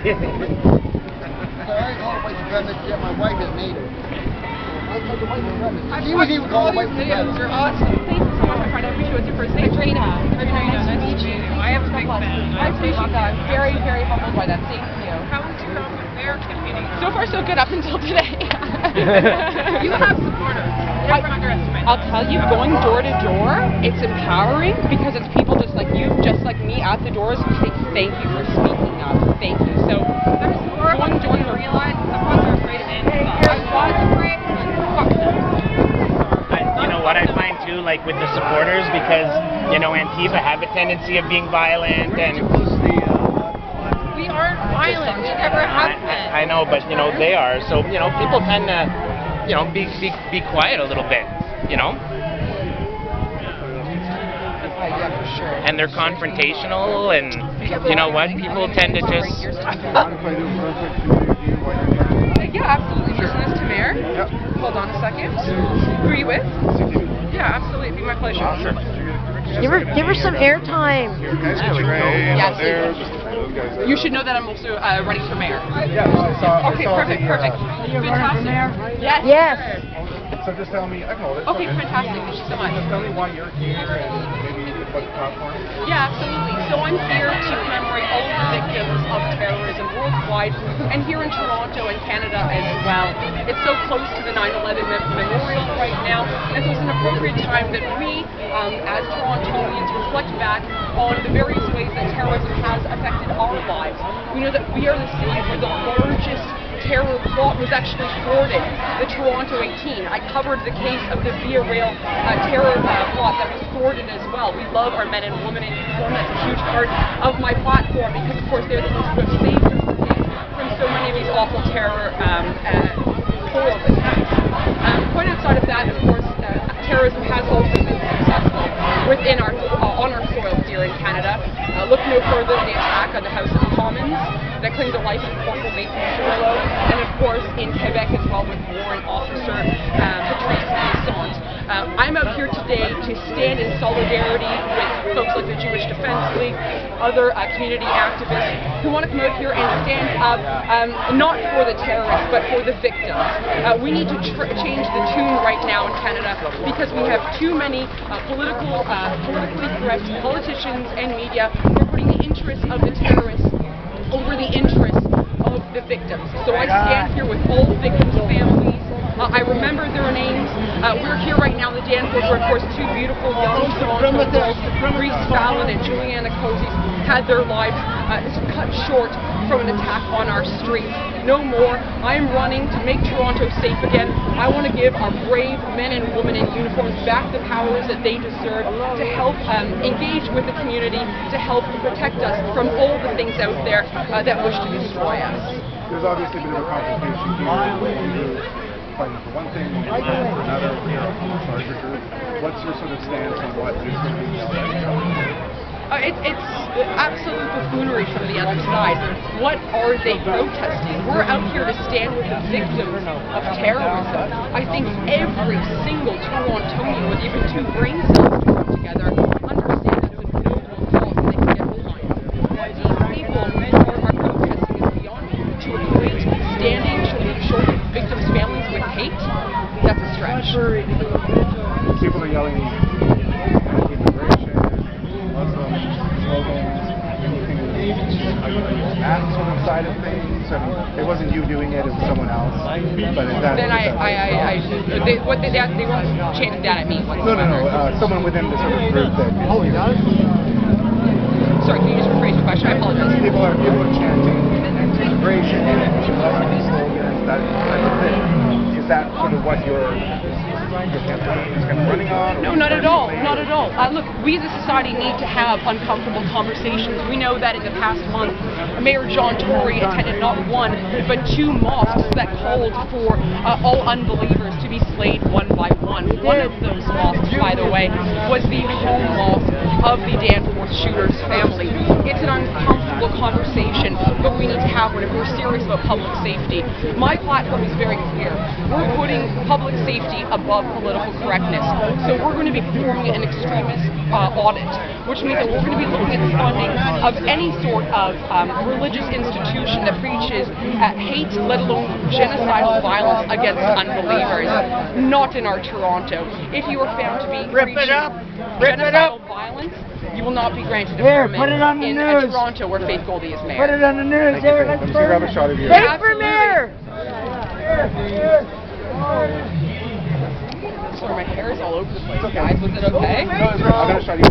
Sorry, all white supremacists, yet my wife is native. She was even called white supremacist. You're awesome. Thank you so much, my friend. I appreciate what's your first name? Katrina. Nice to meet you. I am a big fan. I appreciate that. I'm very, very humbled by that. Thank you. How was your mayor campaigning? So far, so good up until today. You have supporters. Never underestimate. I'll tell you, going door to door, it's empowering because it's people just like you, just like me at the doors who say thank you for speaking up. Thank you. So there's more going door to realize some of us are afraid of it. I was afraid. You know what I find too, like with the supporters, because you know Antifa have a tendency of being violent, and we aren't violent. We never have been. I know, but you know they are. So you know people tend to, you know, be quiet a little bit, you know. Yeah, for sure. And they're confrontational, and you know what? People tend to just. Yeah, absolutely. Just this to Mayor. Yep. Hold on a second. Who are you with? Yeah, absolutely. It'd be my pleasure. Awesome. Give her some airtime. Yes. You should know that I'm also running for mayor. Yeah, Okay, perfect. Fantastic. Yes. Yes. So just tell me, I know it. Okay, fantastic. Thank you so much. Just tell me why you're here and maybe what platform. Yeah, absolutely. So I'm here to commemorate all the victims of terrorism worldwide and here in Toronto and Canada as well. It's so close to the 9/11 memorial right now, and so it's an appropriate time that we, as Torontonians, reflect back on the various ways that terrorism has affected our lives. We know that we are the city where the largest terror plot was actually thwarted, the Toronto 18. I covered the case of the Via Rail terror plot that was thwarted as well. We love our men and women in uniform. That's a huge part of my platform because, of course, they're the ones who have saved us from so many of these awful terror horrible attacks. Quite outside of that, of course, terrorism has also been successful within on our soil here in Canada. Look no further than the attack on the House of Commons that claimed the life of Corporal Nathan Sorlo, and of course in Quebec as well with warrant officer Patrice Lassonde. I'm out here today to stand in solidarity with folks like the Jewish Defense League, other community activists who want to come out here and stand up not for the terrorists but for the victims. We need to change the tune right now in Canada because we have too many politically correct politicians and media who are putting the interests of the terrorists over the interests of the victims. So I stand here with all victims' families. I remember their names. We're here right now in the Danforth where, of course, two beautiful young Toronto girls, Reese Fallon and Juliana Cozy, had their lives cut short from an attack on our streets. No more. I am running to make Toronto safe again. I want to give our brave men and women in uniforms back the powers that they deserve to help engage with the community, to help protect us from all the things out there that wish to destroy us. There's obviously a bit of a confrontation here. Fighting for one thing, for another, larger group. What's your sort of stance on what is going to be It's absolute buffoonery from the other side. What are they protesting? We're out here to stand with the victims of terrorism. I think every single Torontonian with even two brain cells to work together understand that's a noble cause they can get behind. These people are protesting is beyond me. To equate standing shoulder to victims' families with hate, that's a stretch. People are yelling immigration, Muslim slogans, anything that sort of side of things. I mean, it wasn't you doing it, it was someone else. But is that... Then they won't chant that at me whatsoever. No. Someone within the sort of group that... Oh, he does? Sorry, can you just rephrase the question? I apologize. People are chanting immigration, Muslim slogans, that type of thing. Is that sort of what your campaign is kind of running on? No, not at all. Not at all. Look, we as a society need to have uncomfortable conversations. We know that in the past month, Mayor John Tory attended not one, but two mosques that called for all unbelievers to be slayed one by one. One of those mosques, by the way, was the home mosque of the Danforth with shooter's family. It's an uncomfortable conversation, but we need to have one if we're serious about public safety. My platform is very clear. We're putting public safety above political correctness. So we're going to be performing an extremist audit, which means that we're going to be looking at the funding of any sort of religious institution that preaches hate, let alone genocidal violence against unbelievers. Not in our Toronto. If you are found to be preaching genocidal violence, you will not be granted a permit put it on the in news. Toronto where Faith Goldy is mayor. Put it on the news. Thank you, Faith. Let me see if I have a shot of you. Faith for mayor! Sorry, my hair is all over the place, guys. Was it okay? No, I'm going to shot you.